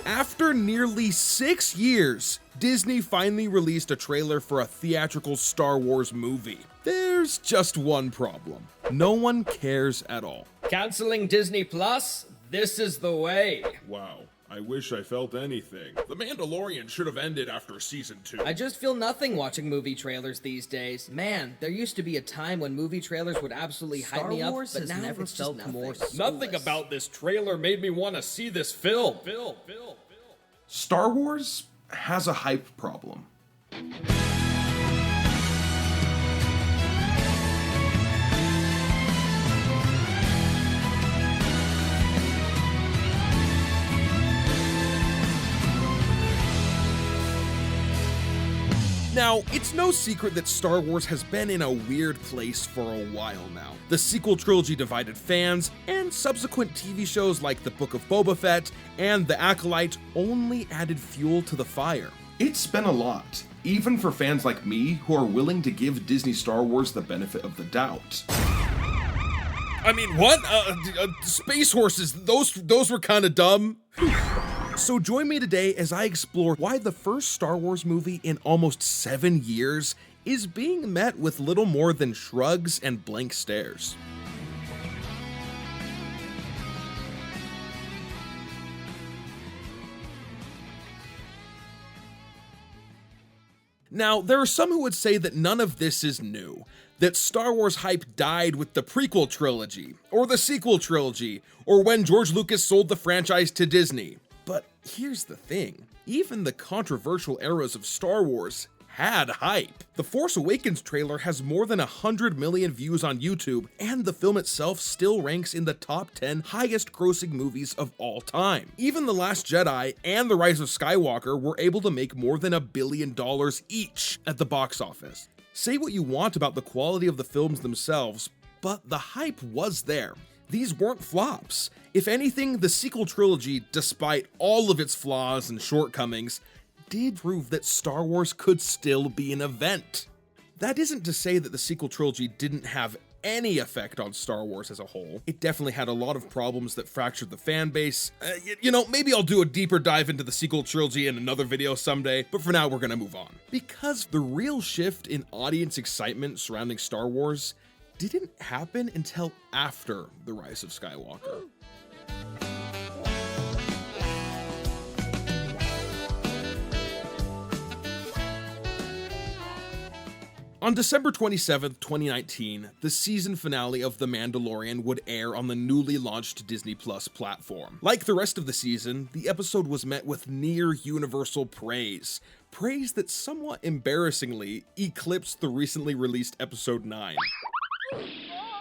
After nearly 6 years, Disney finally released a trailer for a theatrical Star Wars movie. There's just one problem. No one cares at all. Canceling Disney Plus? This is the way. Wow, I wish I felt anything. The Mandalorian should have ended after season 2. I just feel nothing watching movie trailers these days. Man, there used to be a time when movie trailers would absolutely hype me up, but now never it's felt just more nothing. Nothing about this trailer made me want to see this film. Star Wars has a hype problem. Now, it's no secret that Star Wars has been in a weird place for a while now. The sequel trilogy divided fans, and subsequent TV shows like The Book of Boba Fett and The Acolyte only added fuel to the fire. It's been a lot, even for fans like me who are willing to give Disney Star Wars the benefit of the doubt. I mean, what? Space horses, those were kind of dumb. So join me today as I explore why the first Star Wars movie in almost 7 years is being met with little more than shrugs and blank stares. Now, there are some who would say that none of this is new, that Star Wars hype died with the prequel trilogy, or the sequel trilogy, or when George Lucas sold the franchise to Disney. But here's the thing, even the controversial eras of Star Wars had hype. The Force Awakens trailer has more than 100 million views on YouTube, and the film itself still ranks in the top 10 highest grossing movies of all time. Even The Last Jedi and The Rise of Skywalker were able to make more than $1 billion each at the box office. Say what you want about the quality of the films themselves, but the hype was there. These weren't flops. If anything, the sequel trilogy, despite all of its flaws and shortcomings, did prove that Star Wars could still be an event. That isn't to say that the sequel trilogy didn't have any effect on Star Wars as a whole. It definitely had a lot of problems that fractured the fan base. Maybe I'll do a deeper dive into the sequel trilogy in another video someday, but for now we're gonna move on. Because the real shift in audience excitement surrounding Star Wars didn't happen until after The Rise of Skywalker. On December 27th, 2019, the season finale of The Mandalorian would air on the newly launched Disney Plus platform. Like the rest of the season, the episode was met with near universal praise. Praise that somewhat embarrassingly eclipsed the recently released episode 9.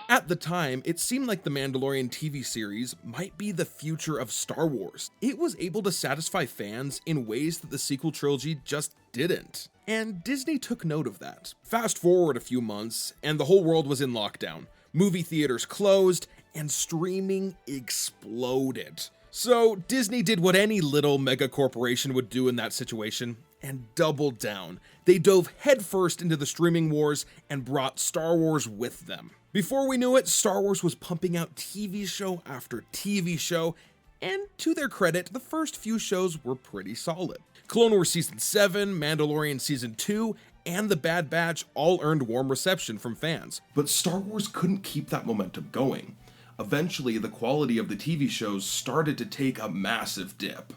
At the time, it seemed like the Mandalorian TV series might be the future of Star Wars. It was able to satisfy fans in ways that the sequel trilogy just didn't. And Disney took note of that. Fast forward a few months, and the whole world was in lockdown. Movie theaters closed, and streaming exploded. So Disney did what any little mega corporation would do in that situation, and doubled down. They dove headfirst into the streaming wars and brought Star Wars with them. Before we knew it, Star Wars was pumping out TV show after TV show, and to their credit, the first few shows were pretty solid. Clone Wars Season 7, Mandalorian Season 2, and The Bad Batch all earned warm reception from fans. But Star Wars couldn't keep that momentum going. Eventually, the quality of the TV shows started to take a massive dip.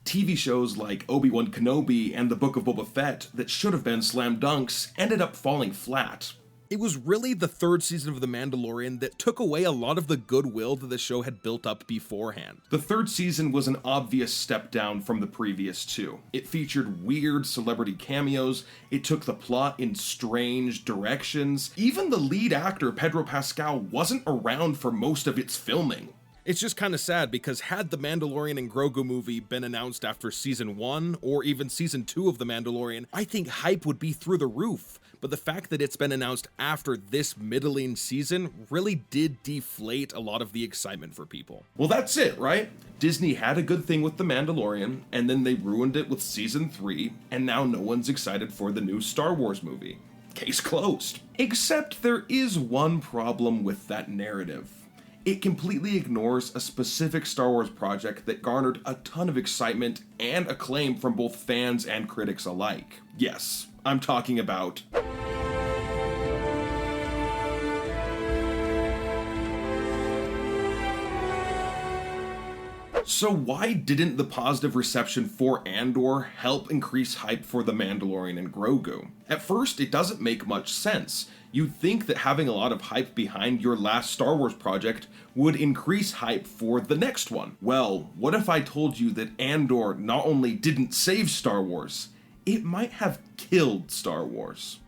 TV shows like Obi-Wan Kenobi and The Book of Boba Fett that should have been slam dunks ended up falling flat. It was really the third season of The Mandalorian that took away a lot of the goodwill that the show had built up beforehand. The third season was an obvious step down from the previous two. It featured weird celebrity cameos, it took the plot in strange directions. Even the lead actor, Pedro Pascal, wasn't around for most of its filming. It's just kind of sad because had the Mandalorian and Grogu movie been announced after season 1 or even season 2 of The Mandalorian, I think hype would be through the roof. But the fact that it's been announced after this middling season really did deflate a lot of the excitement for people. Well, that's it, right? Disney had a good thing with The Mandalorian, and then they ruined it with season 3, and now no one's excited for the new Star Wars movie. Case closed. Except there is one problem with that narrative. it completely ignores a specific Star Wars project that garnered a ton of excitement and acclaim from both fans and critics alike. Yes, I'm talking about... So why didn't the positive reception for Andor help increase hype for The Mandalorian and Grogu? At first, it doesn't make much sense. You'd think that having a lot of hype behind your last Star Wars project would increase hype for the next one. Well, what if I told you that Andor not only didn't save Star Wars, it might have killed Star Wars?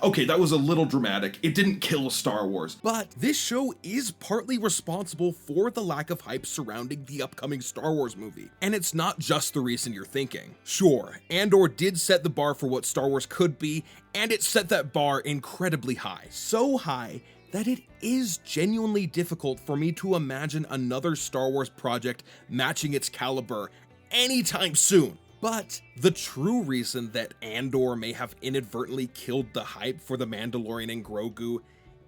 Okay, that was a little dramatic. It didn't kill Star Wars. But this show is partly responsible for the lack of hype surrounding the upcoming Star Wars movie. And it's not just the reason you're thinking. Sure, Andor did set the bar for what Star Wars could be, and it set that bar incredibly high. So high that it is genuinely difficult for me to imagine another Star Wars project matching its caliber anytime soon. But the true reason that Andor may have inadvertently killed the hype for The Mandalorian and Grogu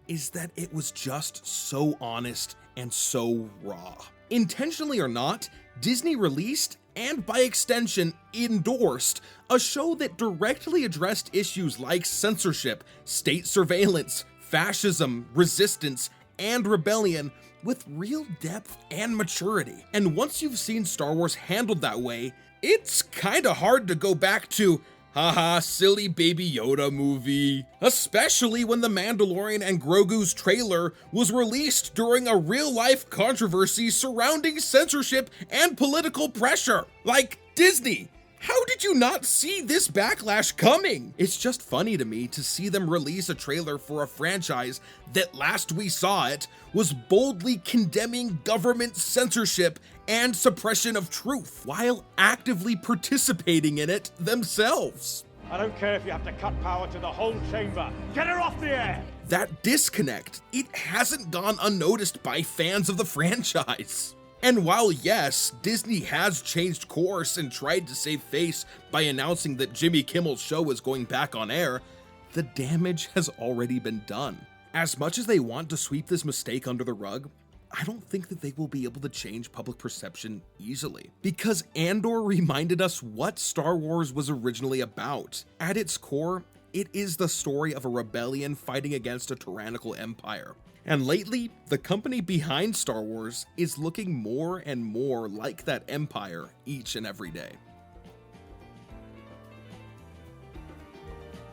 is that it was just so honest and so raw. Intentionally or not, Disney released, and by extension endorsed, a show that directly addressed issues like censorship, state surveillance, fascism, resistance, and rebellion with real depth and maturity. And once you've seen Star Wars handled that way, it's kinda hard to go back to, haha, silly Baby Yoda movie. Especially when The Mandalorian and Grogu's trailer was released during a real-life controversy surrounding censorship and political pressure. Like, Disney, how did you not see this backlash coming? It's just funny to me to see them release a trailer for a franchise that last we saw it was boldly condemning government censorship and suppression of truth while actively participating in it themselves. I don't care if you have to cut power to the whole chamber. Get her off the air! That disconnect, it hasn't gone unnoticed by fans of the franchise. And while yes, Disney has changed course and tried to save face by announcing that Jimmy Kimmel's show is going back on air, the damage has already been done. As much as they want to sweep this mistake under the rug, I don't think that they will be able to change public perception easily. Because Andor reminded us what Star Wars was originally about. At its core, it is the story of a rebellion fighting against a tyrannical empire. And lately, the company behind Star Wars is looking more and more like that empire each and every day.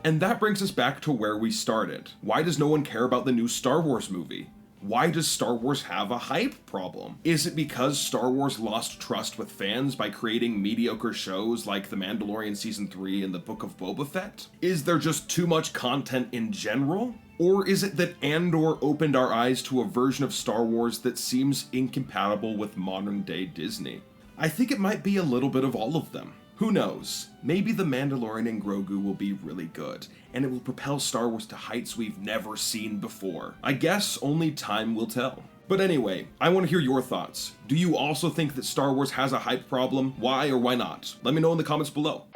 And that brings us back to where we started. Why does no one care about the new Star Wars movie? Why does Star Wars have a hype problem? Is it because Star Wars lost trust with fans by creating mediocre shows like The Mandalorian Season 3 and The Book of Boba Fett? Is there just too much content in general? Or is it that Andor opened our eyes to a version of Star Wars that seems incompatible with modern-day Disney? I think it might be a little bit of all of them. Who knows? Maybe The Mandalorian and Grogu will be really good, and it will propel Star Wars to heights we've never seen before. I guess only time will tell. But anyway, I want to hear your thoughts. Do you also think that Star Wars has a hype problem? Why or why not? Let me know in the comments below.